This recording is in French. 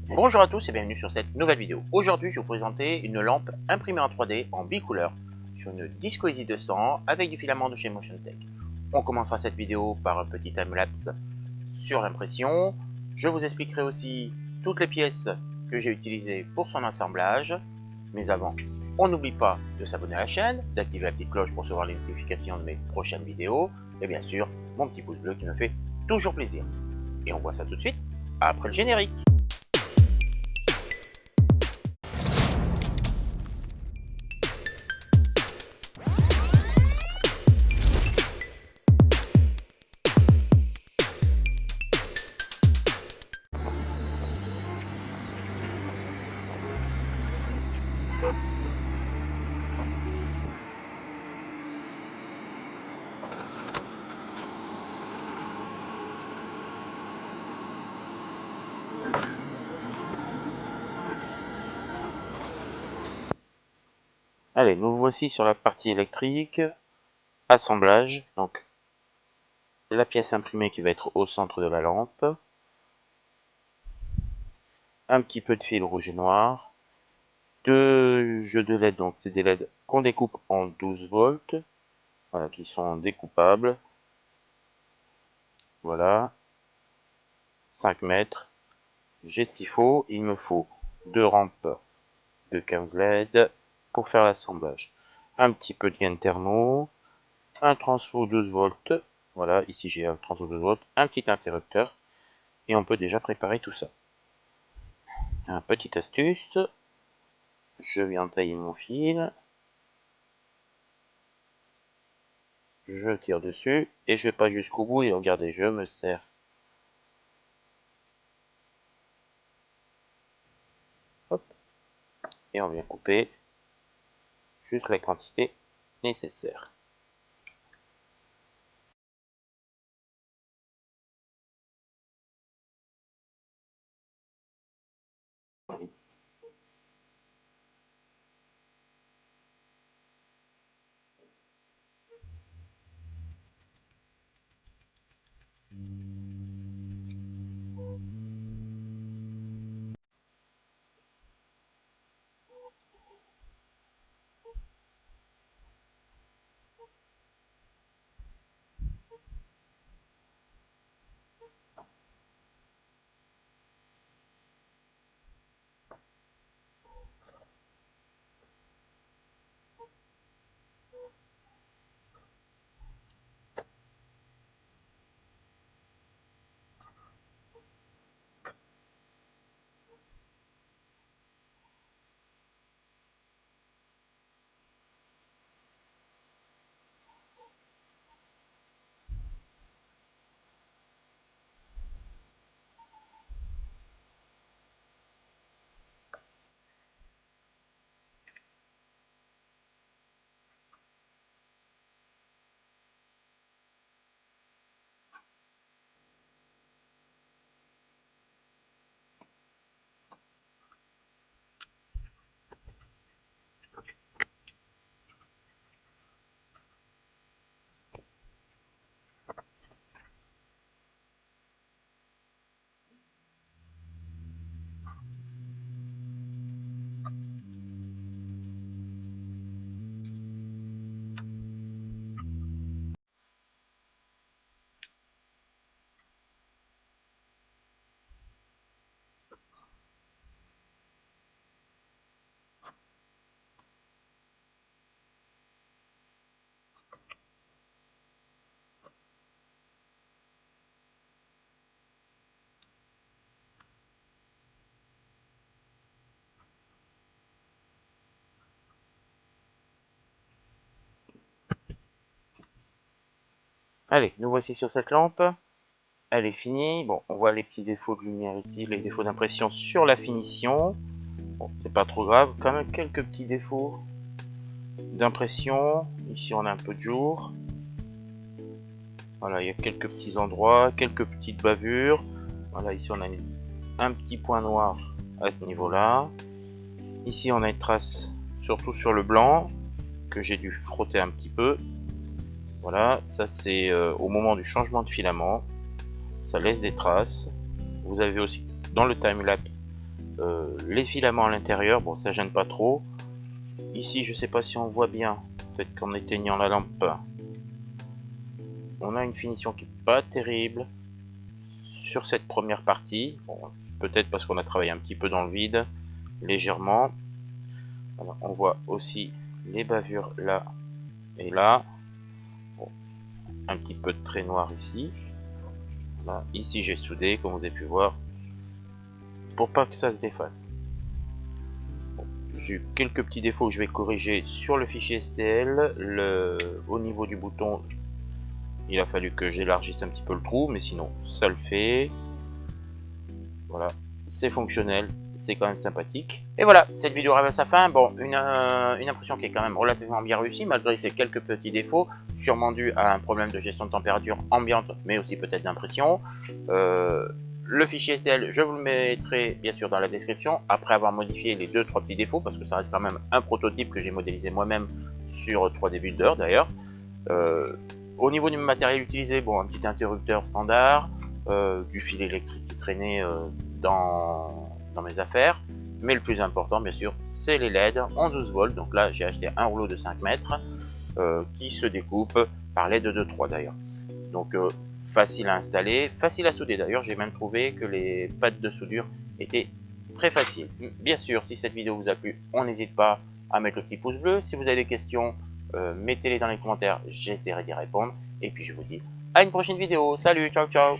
Bonjour à tous et bienvenue sur cette nouvelle vidéo. Aujourd'hui, je vais vous présenter une lampe imprimée en 3D en bicouleur sur une Disco Easy 200 avec du filament de chez Motion Tech. On commencera cette vidéo par un petit timelapse sur l'impression. Je vous expliquerai aussi toutes les pièces que j'ai utilisées pour son assemblage. Mais avant, on n'oublie pas de s'abonner à la chaîne, d'activer la petite cloche pour recevoir les notifications de mes prochaines vidéos et bien sûr, mon petit pouce bleu qui me fait toujours plaisir. Et on voit ça tout de suite après le générique. Allez, nous voici sur la partie électrique, assemblage, donc la pièce imprimée qui va être au centre de la lampe, un petit peu de fil rouge et noir, deux jeux de LED, donc c'est des LED qu'on découpe en 12 volts, voilà, qui sont découpables, voilà, 5 mètres, j'ai ce qu'il faut, il me faut deux rampes de 15 LED pour faire l'assemblage, un petit peu de gain thermo, un transfo 12 volts, voilà, ici j'ai un transfo 12 volts, un petit interrupteur, et on peut déjà préparer tout ça. Un petite astuce, je viens tailler mon fil, je tire dessus, et je vais pas jusqu'au bout, et regardez, je me sers. Hop, et on vient couper juste la quantité nécessaire. Allez, nous voici sur cette lampe. Elle est finie. Bon, on voit les petits défauts de lumière ici, les défauts d'impression sur la finition. Bon, c'est pas trop grave. Quand même quelques petits défauts d'impression. Ici, on a un peu de jour. Voilà, il y a quelques petits endroits, quelques petites bavures. Voilà, ici, on a un petit point noir à ce niveau-là. Ici, on a une trace, surtout sur le blanc, que j'ai dû frotter un petit peu. Voilà, ça c'est au moment du changement de filament. Ça laisse des traces. Vous avez aussi dans le timelapse les filaments à l'intérieur. Bon, ça gêne pas trop. Ici, je sais pas si on voit bien, peut-être qu'en éteignant la lampe, on a une finition qui est pas terrible sur cette première partie. Bon, peut-être parce qu'on a travaillé un petit peu dans le vide, légèrement. Alors, on voit aussi les bavures là et là. Bon, un petit peu de trait noir ici. Là, ici j'ai soudé, comme vous avez pu voir, pour pas que ça se défasse. Bon, j'ai eu quelques petits défauts que je vais corriger sur le fichier STL. Au niveau du bouton, il a fallu que j'élargisse un petit peu le trou, mais sinon ça le fait. Voilà, c'est fonctionnel, c'est quand même sympathique. Et voilà, cette vidéo arrive à sa fin. Bon, une impression qui est quand même relativement bien réussie, malgré ces quelques petits défauts, sûrement dû à un problème de gestion de température ambiante, mais aussi peut-être d'impression. Le fichier STL, je vous le mettrai bien sûr dans la description, après avoir modifié les 2-3 petits défauts, parce que ça reste quand même un prototype que j'ai modélisé moi-même sur 3D Builder d'ailleurs. Au niveau du matériel utilisé, bon, un petit interrupteur standard, du fil électrique qui traînait dans mes affaires, mais le plus important bien sûr c'est les LED en 12 volts. Donc là j'ai acheté un rouleau de 5 mètres qui se découpe par LED de 3 d'ailleurs. Donc facile à installer, facile à souder d'ailleurs. J'ai même trouvé que les pattes de soudure étaient très faciles. Bien sûr, si cette vidéo vous a plu, on n'hésite pas à mettre le petit pouce bleu. Si vous avez des questions, mettez-les dans les commentaires, j'essaierai d'y répondre. Et puis je vous dis à une prochaine vidéo. Salut, ciao ciao.